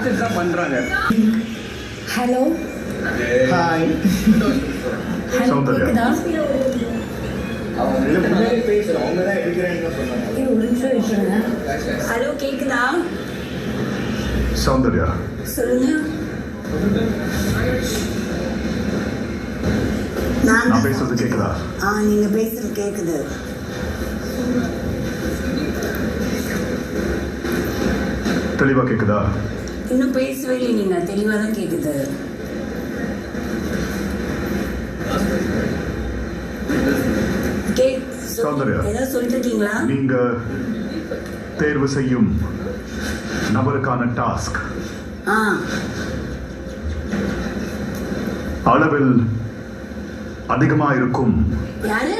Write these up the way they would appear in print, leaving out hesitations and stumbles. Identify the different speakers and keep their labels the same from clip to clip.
Speaker 1: Torture தான் பண்றாங்க.
Speaker 2: Hello
Speaker 1: hi
Speaker 3: Soundarya.
Speaker 2: கேக்குதா?
Speaker 1: அவங்க ரெண்டு பேரும் பேசுறோம். அவங்க தான் எடுக்கிறேன்னு சொன்னாங்க.
Speaker 2: இது ஒரு நிமிஷம் விட்டுருங்க. ஹலோ கேக்குதா?
Speaker 3: சௌந்தர்யா.
Speaker 2: சொல்லுங்க.
Speaker 3: நான் பேசுறது கேக்குதா?
Speaker 2: நீங்க பேசுறது கேக்குது.
Speaker 3: தெளிவா கேக்குதா?
Speaker 2: இன்னும் பேசவே இல்லை, நீங்க தெளிவா தான் கேக்குது.
Speaker 3: சௌந்தர்யா.
Speaker 2: ஏதாவது சொல்லிட்டு இருக்கீங்களா?
Speaker 3: நீங்க தேர்வு செய்யும் நபருக்கான டாஸ்க்
Speaker 2: ஆ
Speaker 3: அளவில் அதிகமா இருக்கும்.
Speaker 2: யாரு?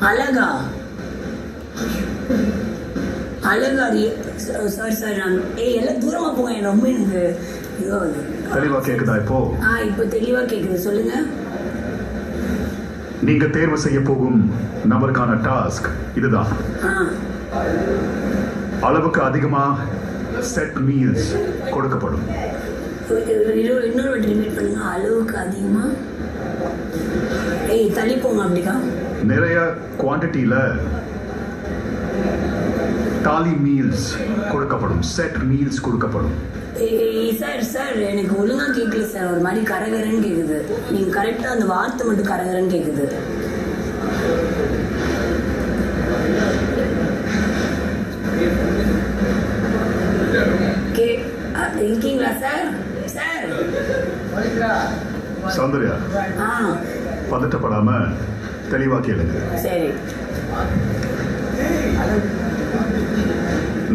Speaker 2: அழகா? அழகா? சாரி சாரி, நான் எல்லாம் தூரமா போங்க, எனக்கு ரொம்ப எனக்கு இதுவாகுது.
Speaker 3: தெளிவா கேக்குதா இப்போ?
Speaker 2: இப்போ தெளிவா கேக்குது, சொல்லுங்க.
Speaker 3: நீங்க தேர்வு செய்ய போகும் நபருக்கான டாஸ்க் இதுதான். அளவுக்கு அதிகமா செட் மீல்ஸ் கொடுக்கப்படும்.
Speaker 2: இன்னொரு வாட்டி ரிப்பீட் பண்ணுங்க. அளவுக்கு அதிகமா தள்ளி போங்க. அப்படிக்கா
Speaker 3: நிறைய குவான்டிட்டியில தாலி மீல்ஸ் கொடுக்கப்படும். செட் மீல்ஸ் கொடுக்கப்படும்.
Speaker 2: சார் சார், எனக்கு ஒழுங்கா கேட்கல சார். ஒரு மாதிரி கரகரன்னு கேக்குது. நீங்க கரெக்டா அந்த வார்த்தை மட்டும் கரகரன்னு கேக்குது. இருக்கீங்களா சார்? சார்
Speaker 3: சௌந்தர்யா, பதட்டப்படாம தெளிவா கேளுங்க.
Speaker 2: சரி.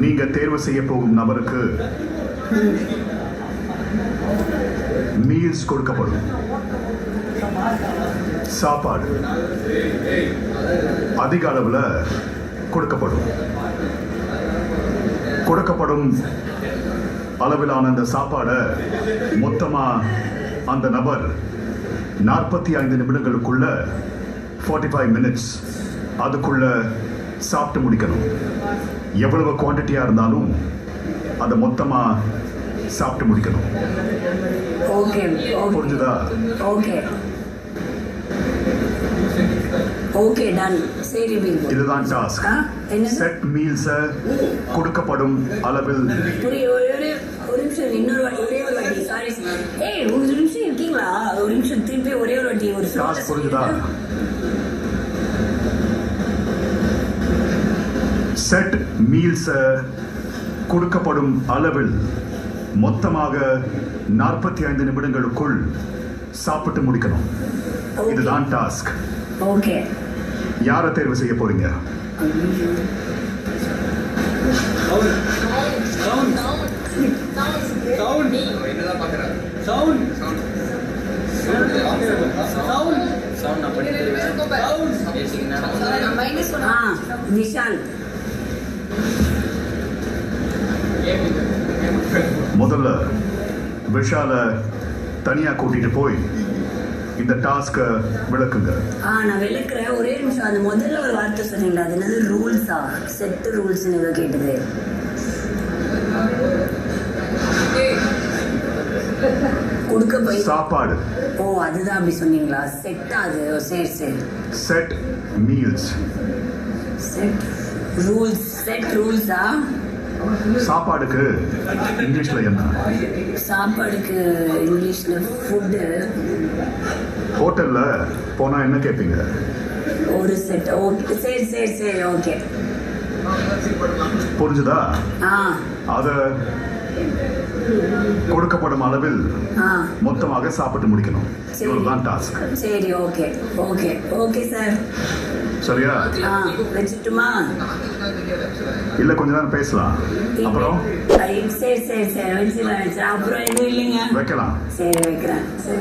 Speaker 3: நீங்க தேர்வு செய்ய போகும் நபருக்கு மீல்ஸ் கொடுக்கப்படும். சாப்பாடு அதிக அளவுல கொடுக்கப்படும். கொடுக்கப்படும் அளவிலான அந்த சாப்பாடை மொத்தமா அந்த நபர் 45 நிமிடங்களுக்குள்ள 45 மினிட்ஸ் அதுக்குள்ள சாப்பிட்டு முடிக்கணும். எவ்வளவு குவான்டிட்டியா இருந்தாலும் அதை மொத்தமா சாப்பிட்டு முடிக்கணும். புரிஞ்சுதா?
Speaker 2: Okay okay, done. சரி,
Speaker 3: இதுதான் டாஸ்க். செட் மீல்ஸ் கொடுக்கப்படும் அளவில்.
Speaker 2: ஒரு நிமிஷம், இன்னொரு வாட்டி, ஒரே ஒரு வாட்டி. சாரி, ஒரு நிமிஷம் இருக்கீங்களா? ஒரு நிமிஷம், திருப்பி ஒரே ஒரு வாட்டி. ஒரு
Speaker 3: டாஸ்க் புரிஞ்சுதா? செட் மீல்ஸ் கொடுக்கப்படும் அளவில் மொத்தமாக 45 நிமிடங்களுக்குள் சாப்பிட்டு முடிக்கணும். இதுதான் டாஸ்க்.
Speaker 2: ஓகே.
Speaker 3: யாரை தேர்வு செய்ய போறீங்க?
Speaker 2: விஷால்.
Speaker 3: முதல்ல விஷால தனியா கூட்டிட்டு போய் இந்த டாஸ்க விளக்குங்க.
Speaker 2: நான் விளக்குறேன். ஒரே நிமிஷம். அந்த முதல்ல ஒரு வார்த்தை சொன்னீங்களா, அது என்னது? ரூல்ஸா? செட் ரூல்ஸ் கேட்டது. கொடுக்க போய்
Speaker 3: சாப்பாடு.
Speaker 2: அதுதான் அப்படி சொன்னீங்களா? செட்டா அது? சரி சரி.
Speaker 3: Set meals.
Speaker 2: Set rules. Set ரூல்ஸா?
Speaker 3: சாப்பாடுக்கு இங்கிலீஷ்ல என்ன?
Speaker 2: சாப்பாடுக்கு இங்கிலீஷ்ல ஃபுட்டு.
Speaker 3: ஹோட்டல்ல போனா என்ன கேட்பீங்க?
Speaker 2: ஒரு செட். ஓகே, சரி சரி சரி, ஓகே.
Speaker 3: புரிஞ்சுதா? அத கொடுக்கப்படும் அளவில் மொத்தமாக சாப்பிட்டு முடிக்கணும். இதுதான் டாஸ்க்.
Speaker 2: சரி, ஓகே ஓகே ஓகே சார்.
Speaker 3: சரியா?
Speaker 2: வச்சுட்டுமா?
Speaker 3: இல்ல கொஞ்ச நேரம் பேசலாம். அப்புறம்
Speaker 2: சரி சரி சரி, வச்சுக்கலாம். அப்புறம் எதுவும் இல்லைங்க.
Speaker 3: வைக்கலாம்.
Speaker 2: சரி, வைக்கிறேன். சரி.